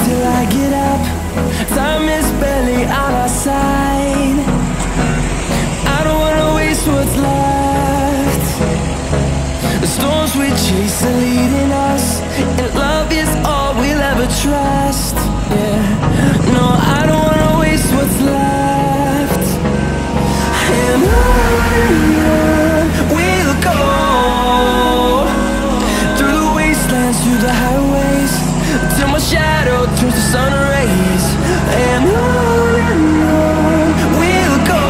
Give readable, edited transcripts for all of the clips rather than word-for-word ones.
till I get up. Time is barely on our side. I don't wanna waste what's left. The storms we chase are leading us, and love is all we'll ever trust. Yeah, no, I don't wanna waste what's left. And on we'll go, through the wastelands, through the highways, till my shadow turns to sun rays. And on we'll go,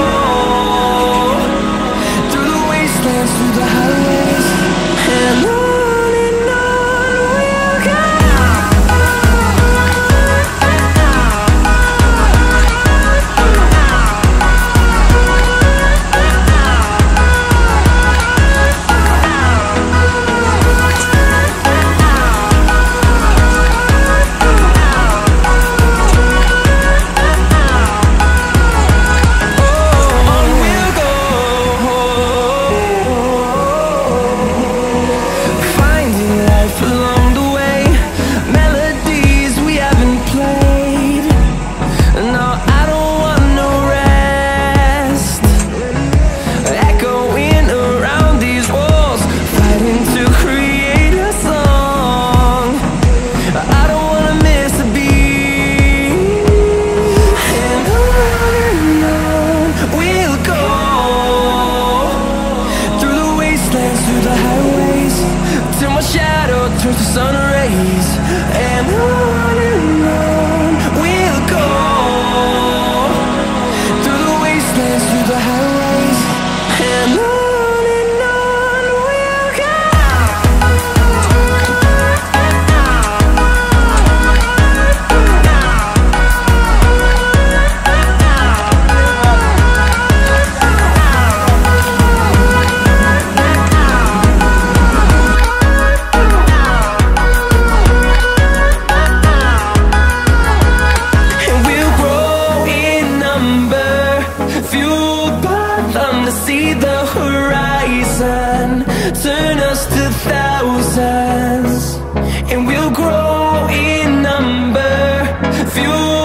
through the wastelands, through the highways, and on we'll go. Turns to sun rays, and on we'll go, through the wastelands, through the highways, and on we'll go. See the horizon, turn us to thousands, and we'll grow in number, fuel